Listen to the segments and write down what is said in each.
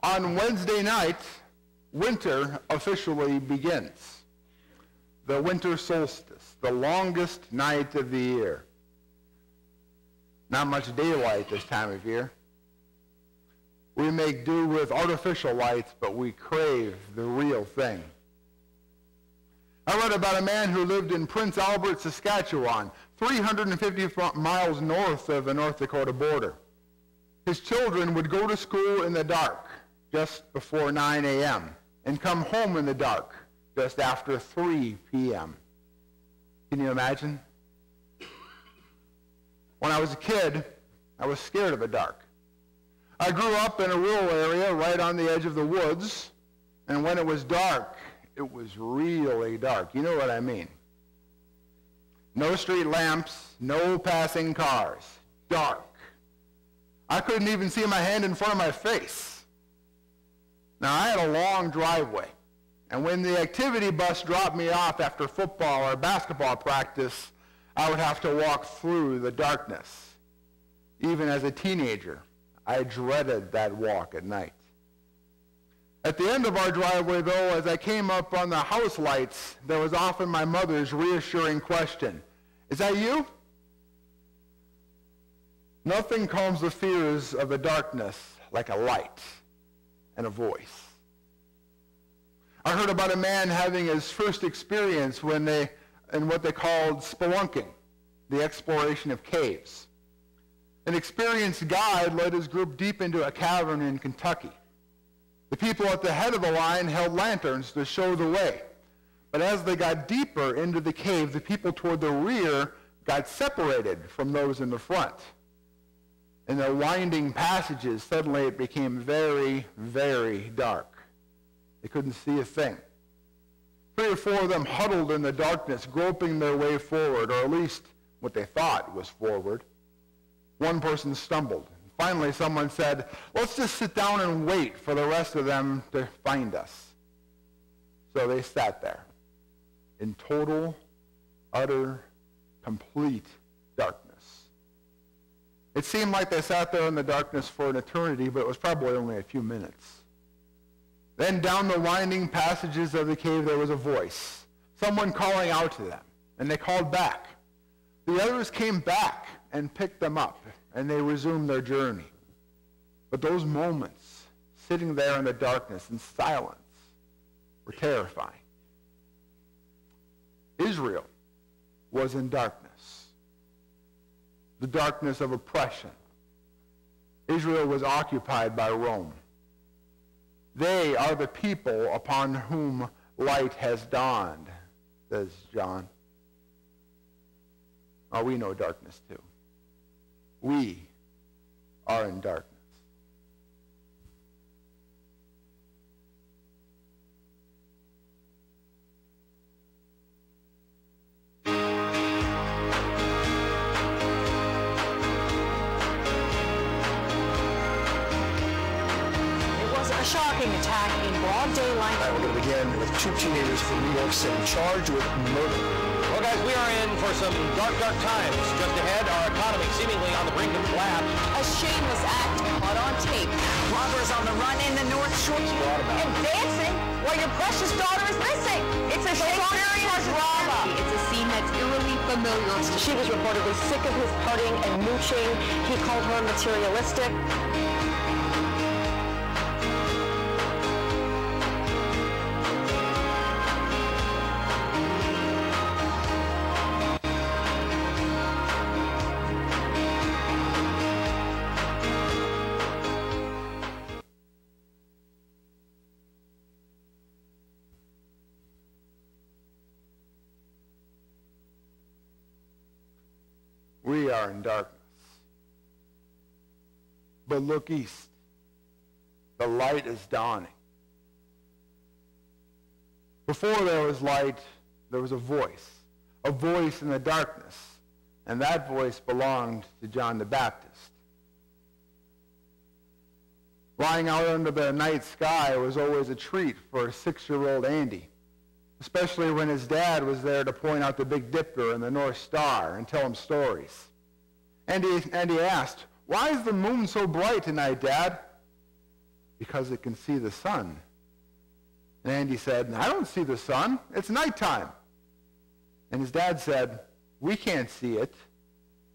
On Wednesday night, winter officially begins. The winter solstice, the longest night of the year. Not much daylight this time of year. We make do with artificial lights, but we crave the real thing. I read about a man who lived in Prince Albert, Saskatchewan, 350 miles north of the North Dakota border. His children would go to school in the dark just before 9 a.m. and come home in the dark just after 3 p.m. Can you imagine? When I was a kid, I was scared of the dark. I grew up in a rural area right on the edge of the woods, and when it was dark, it was really dark. You know what I mean. No street lamps, no passing cars, dark. I couldn't even see my hand in front of my face. Now, I had a long driveway, and when the activity bus dropped me off after football or basketball practice, I would have to walk through the darkness. Even as a teenager, I dreaded that walk at night. At the end of our driveway, though, as I came up on the house lights, there was often my mother's reassuring question, "Is that you?" Nothing calms the fears of the darkness like a light and a voice. I heard about a man having his first experience in what they called spelunking, the exploration of caves. An experienced guide led his group deep into a cavern in Kentucky. The people at the head of the line held lanterns to show the way. But as they got deeper into the cave, the people toward the rear got separated from those in the front. In the winding passages, suddenly it became very, very dark. They couldn't see a thing. 3 or 4 of them huddled in the darkness, groping their way forward, or at least what they thought was forward. One person stumbled. Finally, someone said, "Let's just sit down and wait for the rest of them to find us." So they sat there in total, utter, complete darkness. It seemed like they sat there in the darkness for an eternity, but it was probably only a few minutes. Then down the winding passages of the cave there was a voice, someone calling out to them, and they called back. The others came back and picked them up, and they resumed their journey. But those moments, sitting there in the darkness in silence, were terrifying. Israel was in darkness, the darkness of oppression. Israel was occupied by Rome. They are the people upon whom light has dawned, says John. Oh, we know darkness too. We are in darkness. A shocking attack in broad daylight. We're going to begin with 2 teenagers from New York City charged with murder. Well, guys, we are in for some dark, dark times. Just ahead, our economy seemingly on the brink of collapse. A shameless act caught on tape. Robbers on the run in the North Shore. And dancing while your precious daughter is missing. It's a Shakespearean drama. It's a scene that's eerily familiar. She was reportedly sick of his partying and mooching. He called her materialistic. We are in darkness. But look east. The light is dawning. Before there was light, there was a voice in the darkness, and that voice belonged to John the Baptist. Lying out under the night sky was always a treat for 6-year-old Andy, especially when his dad was there to point out the Big Dipper and the North Star and tell him stories. Andy asked, "Why is the moon so bright tonight, Dad?" Because it can see the sun. And Andy said, I don't see the sun. It's nighttime. And his dad said, we can't see it,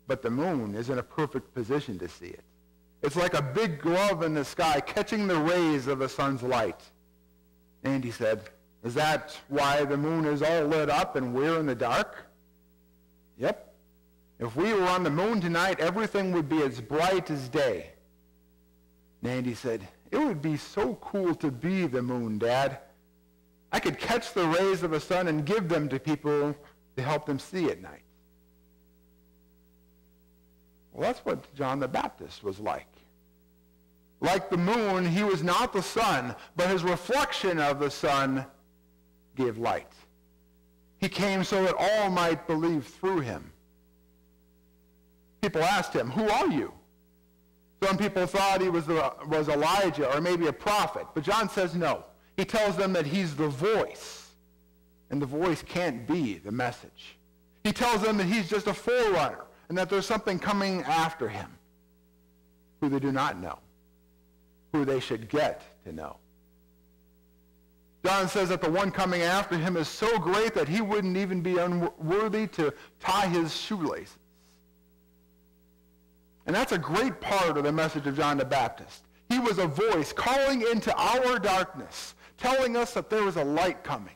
but the moon is in a perfect position to see it. It's like a big glove in the sky catching the rays of the sun's light. Andy said, is that why the moon is all lit up and we're in the dark? Yep. If we were on the moon tonight, everything would be as bright as day. And Andy said, it would be so cool to be the moon, Dad. I could catch the rays of the sun and give them to people to help them see at night. Well, that's what John the Baptist was like. Like the moon, he was not the sun, but his reflection of the sun gave light. He came so that all might believe through him. People asked him, who are you? Some people thought he was Elijah or maybe a prophet, but John says no. He tells them that he's the voice, and the voice can't be the message. He tells them that he's just a forerunner, and that there's something coming after him who they do not know, who they should get to know. John says that the one coming after him is so great that he wouldn't even be unworthy to tie his shoelaces. And that's a great part of the message of John the Baptist. He was a voice calling into our darkness, telling us that there was a light coming.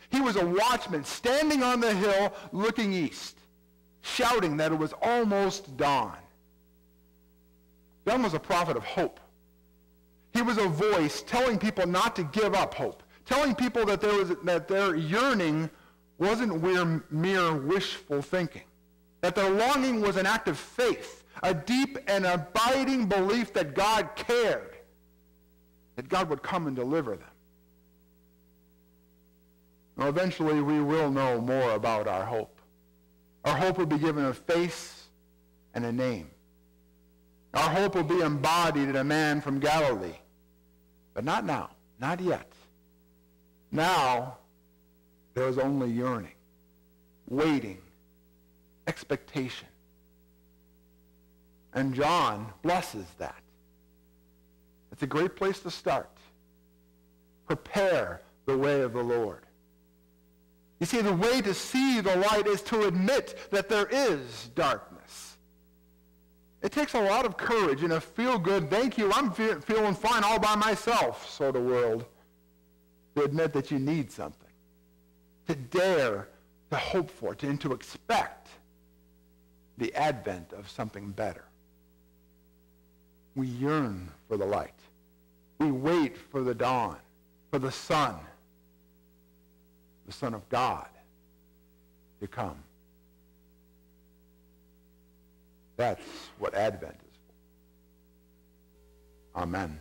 He was a watchman standing on the hill looking east, shouting that it was almost dawn. John was a prophet of hope. He was a voice telling people not to give up hope, telling people that their yearning wasn't mere wishful thinking, that their longing was an act of faith, a deep and abiding belief that God cared, that God would come and deliver them. Now, eventually, we will know more about our hope. Our hope will be given a face and a name. Our hope will be embodied in a man from Galilee. But not now, not yet. Now, there is only yearning, waiting, expectation. And John blesses that. It's a great place to start. Prepare the way of the Lord. You see, the way to see the light is to admit that there is darkness. It takes a lot of courage and a feel-good, thank you, I'm feeling fine all by myself sort of world, to admit that you need something, to dare to hope for, and to expect the advent of something better. We yearn for the light. We wait for the dawn, for the Son of God, to come. That's what Advent is for. Amen.